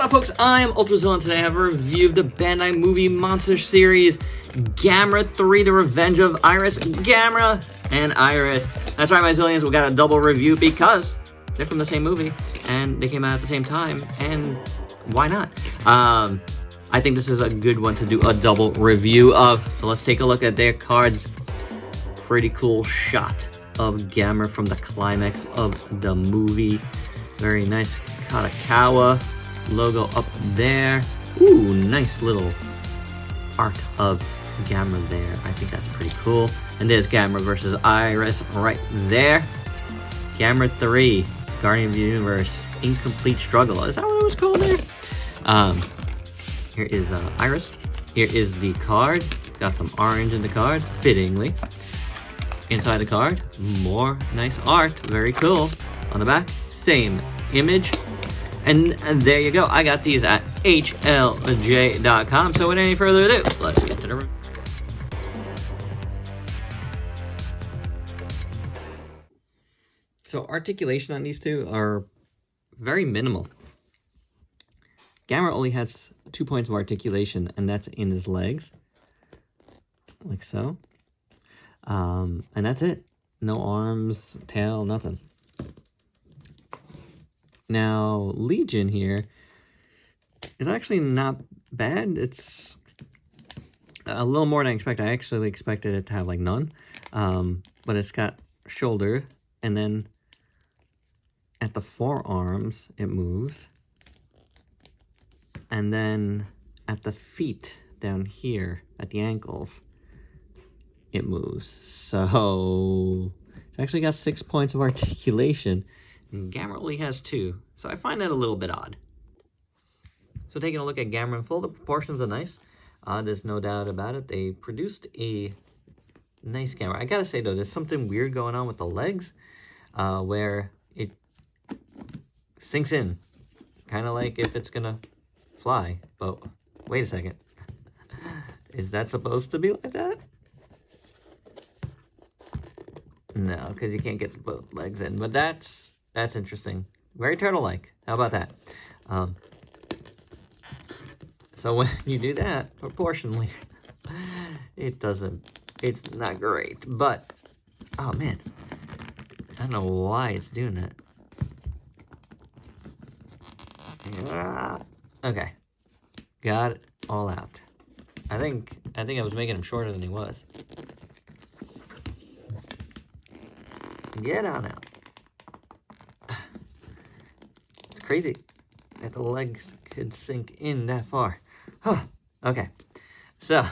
What up, folks? I'm Ultrazilla, and today I have a review of the Bandai movie monster series, Gamera 3, The Revenge of Iris. Gamera and Iris. That's right, my Zillions, we got a double review because they're from the same movie, and they came out at the same time, and why not? I think this is a good one to do a double review of. So let's take a look at their cards. Pretty cool shot of Gamera from the climax of the movie. Very nice Katakawa logo up there. Ooh, nice little art of Gamera there. I think that's pretty cool. And there's Gamera versus Iris right there. Gamera 3, Guardian of the Universe, Incomplete Struggle. Is that what it was called there? Here is Iris. Here is the card. Got some orange in the card, fittingly. Inside the card, more nice art. Very cool. On the back, same image. And there you go. I got these at HLJ.com. So without any further ado, let's get to the review. So articulation on these two are very minimal. Gamera only has 2 points of articulation, and that's in his legs. Like so. And that's it. No arms, tail, nothing. Now, Legion here is actually not bad. It's a little more than I expected. I actually expected it to have like none. But it's got shoulder, and then at the forearms, it moves. And then at the feet down here, at the ankles, it moves. So it's actually got 6 points of articulation, and Gamera only has 2. So I find that a little bit odd. So taking a look at Gamera in full, the proportions are nice. There's no doubt about it. They produced a nice Gamera. I gotta say though, there's something weird going on with the legs, where it sinks in, kind of like if it's gonna fly. But wait a second, is that supposed to be like that? No, because you can't get both legs in. But that's interesting. Very turtle-like. How about that? So when you do that, proportionally, it's not great. But, oh man, I don't know why it's doing that. Okay, got it all out. I think I was making him shorter than he was. Get on out. It's crazy that the legs could sink in that far. Huh. Okay. So,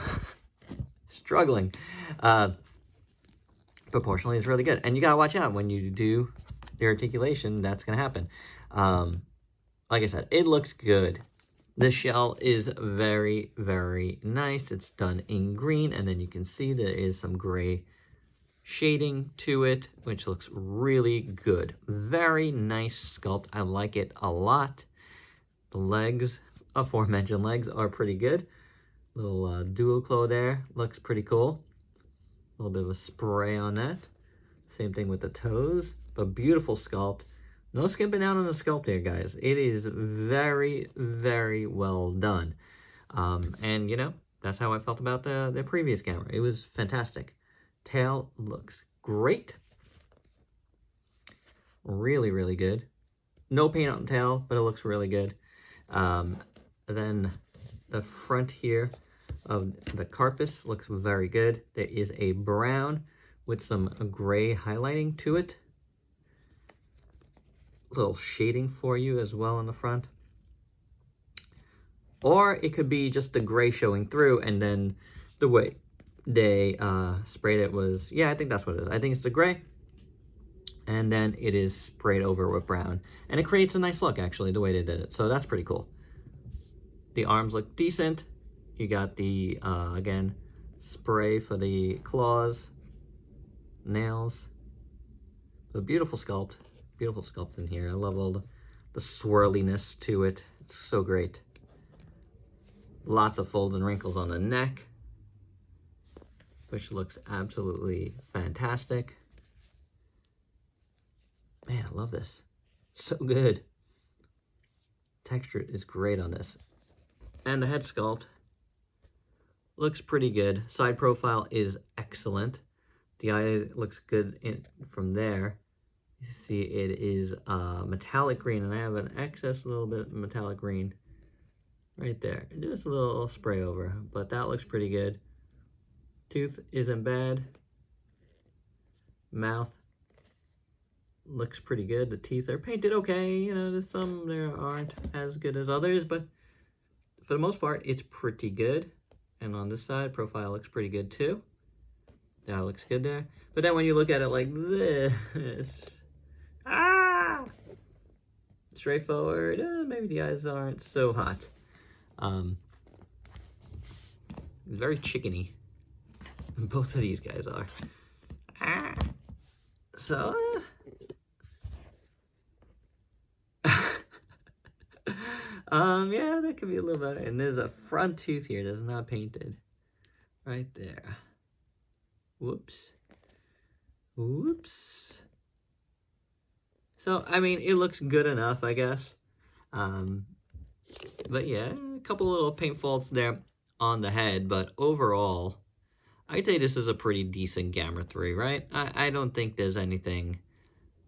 struggling. Proportionally is really good. And you gotta watch out when you do the articulation, that's gonna happen. Like I said, it looks good. This shell is very, very nice. It's done in green, and then you can see there is some gray shading to it, which looks really good. Very nice sculpt. I like it a lot. The legs, aforementioned legs, are pretty good. Little dual claw there, looks pretty cool. A little bit of a spray on that. Same thing with the toes, but beautiful sculpt. No skimping out on the sculpt here, guys. It is very, very well done. And you know, that's how I felt about the previous Gamera. It was fantastic. Tail looks great. Really, really good. No paint on the tail, but it looks really good. Then the front here of the carapace looks very good. There is a brown with some gray highlighting to it. A little shading for you as well on the front. Or it could be just the gray showing through, and then the way they sprayed it was, yeah, I think that's what it is. I think it's the gray, and then it is sprayed over with brown, and it creates a nice look, actually, the way they did it. So that's pretty cool. The arms look decent. You got the again, spray for the claws, nails. A beautiful sculpt in here. I love all the swirliness to it. It's so great. Lots of folds and wrinkles on the neck, which looks absolutely fantastic. Man, I love this. So good. Texture is great on this. And the head sculpt looks pretty good. Side profile is excellent. The eye looks good from there. You see it is metallic green, and I have an excess little bit of metallic green right there. Just a little spray over, but that looks pretty good. Tooth isn't bad. Mouth looks pretty good. The teeth are painted okay. You know, there's some there aren't as good as others, but for the most part, it's pretty good. And on this side, profile looks pretty good too. That looks good there. But then when you look at it like this, straightforward, maybe the eyes aren't so hot. Very chickeny. Both of these guys are. So, yeah, that could be a little better. And there's a front tooth here that's not painted. Right there. Whoops. Whoops. So, I mean, it looks good enough, I guess. But yeah, a couple little paint faults there on the head, but overall, I'd say this is a pretty decent Gamera 3, right? I don't think there's anything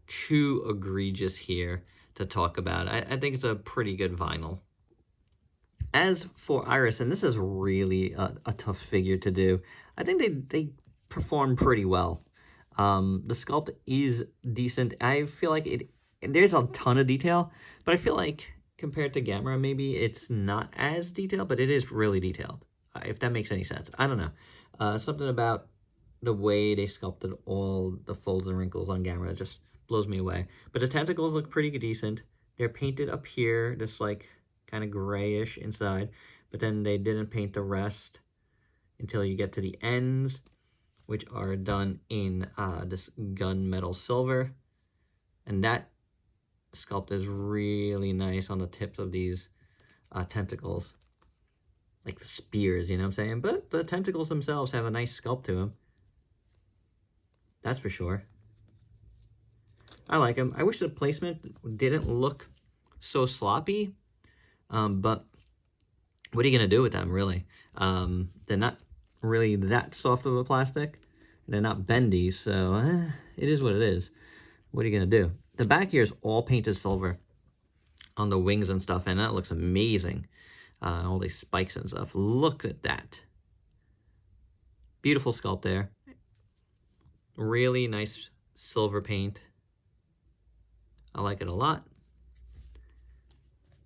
too egregious here to talk about. I think it's a pretty good vinyl. As for Iris, and this is really a tough figure to do, I think they perform pretty well. The sculpt is decent. I feel like there's a ton of detail, but I feel like compared to Gamera, maybe it's not as detailed, but it is really detailed, if that makes any sense. I don't know. Something about the way they sculpted all the folds and wrinkles on Gamera just blows me away. But the tentacles look pretty decent. They're painted up here, just like kind of grayish inside, but then they didn't paint the rest until you get to the ends, which are done in this gunmetal silver. And that sculpt is really nice on the tips of these tentacles. Like the spears, you know what I'm saying? But the tentacles themselves have a nice sculpt to them. That's for sure. I like them. I wish the placement didn't look so sloppy. But what are you going to do with them, really? They're not really that soft of a plastic. They're not bendy, so it is what it is. What are you going to do? The back here is all painted silver on the wings and stuff, and that looks amazing. All these spikes and stuff. Look at that. Beautiful sculpt there. Really nice silver paint. I like it a lot.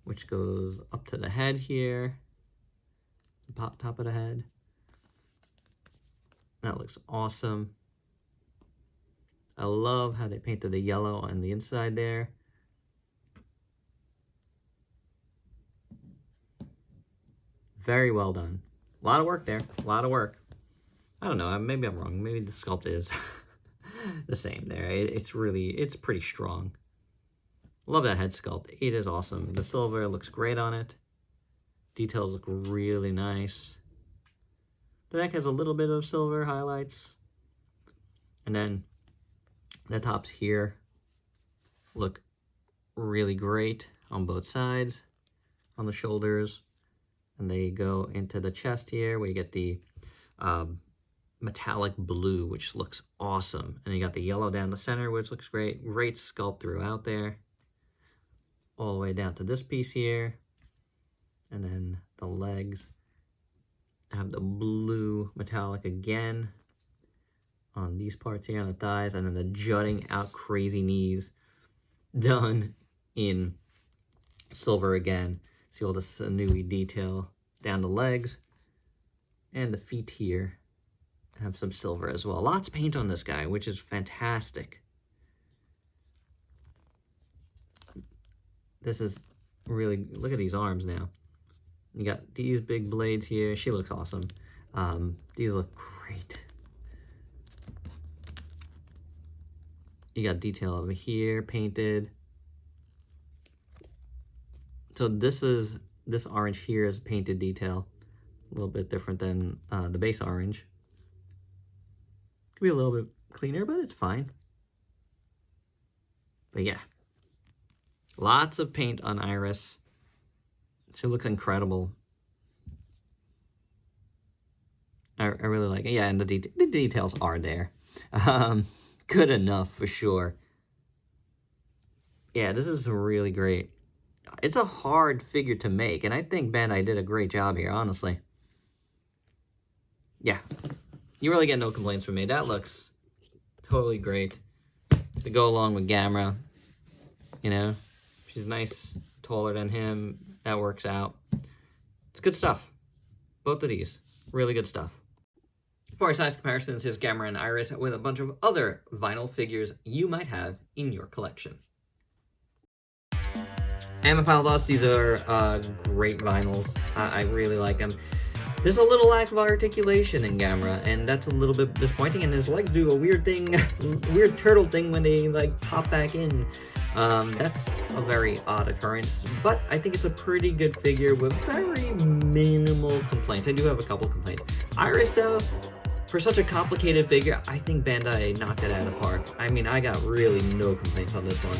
Which goes up to the head here. The top of the head. That looks awesome. I love how they painted the yellow on the inside there. Very well done. A lot of work there. A lot of work. I don't know. Maybe I'm wrong. Maybe the sculpt is the same there. It's pretty strong. Love that head sculpt. It is awesome. The silver looks great on it. Details look really nice. The neck has a little bit of silver highlights. And then the tops here look really great on both sides, on the shoulders. And they go into the chest here where you get the metallic blue, which looks awesome. And you got the yellow down the center, which looks great. Great sculpt throughout there. All the way down to this piece here. And then the legs have the blue metallic again on these parts here on the thighs, and then the jutting out crazy knees done in silver again. See all this sinewy detail down the legs, and the feet here have some silver as well. Lots of paint on this guy, which is fantastic. This is really, look at these arms now. You got these big blades here. She looks awesome. These look great. You got detail over here painted. So this orange here is painted detail. A little bit different than the base orange. Could be a little bit cleaner, but it's fine. But yeah. Lots of paint on Iris. She looks incredible. I really like it. Yeah, and the details are there. Good enough for sure. Yeah, this is really great. It's a hard figure to make, and I think Bandai did a great job here, honestly. Yeah, you really get no complaints from me. That looks totally great to go along with Gamera. You know, she's nice, taller than him. That works out. It's good stuff. Both of these, really good stuff. For our size comparisons, here's Gamera and Iris with a bunch of other vinyl figures you might have in your collection. And my final thoughts, these are great vinyls. I really like them. There's a little lack of articulation in Gamera, and that's a little bit disappointing, and his legs do a weird thing, weird turtle thing when they like pop back in. That's a very odd occurrence, but I think it's a pretty good figure with very minimal complaints. I do have a couple complaints. Iris, though, for such a complicated figure, I think Bandai knocked it out of the park. I mean, I got really no complaints on this one.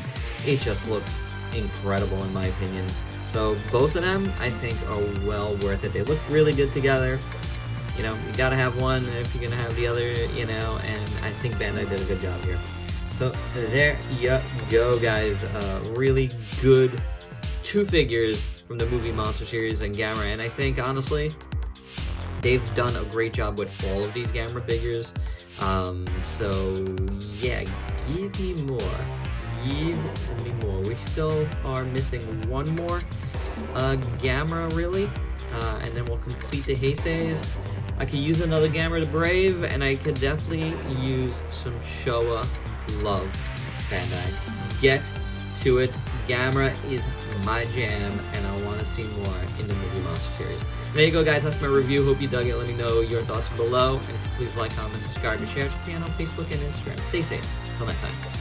It just looks incredible in my opinion. So both of them, I think, are well worth it. They look really good together. You know, you gotta have one if you're gonna have the other, you know, and I think Bandai did a good job here. So there you go, guys. Really good two figures from the movie Monster series and Gamera, and I think, honestly, they've done a great job with all of these Gamera figures. So yeah, give me more. Give me more. We still are missing one more Gamera, really, and then we'll complete the Heiseis. I could use another Gamera to Brave, and I could definitely use some Showa love, Bandai. Get to it. Gamera is my jam, and I want to see more in the movie Monster series. There you go, guys. That's my review. Hope you dug it. Let me know your thoughts below, and please like, comment, subscribe, and share to the channel on Facebook and Instagram. Stay safe. Until next time.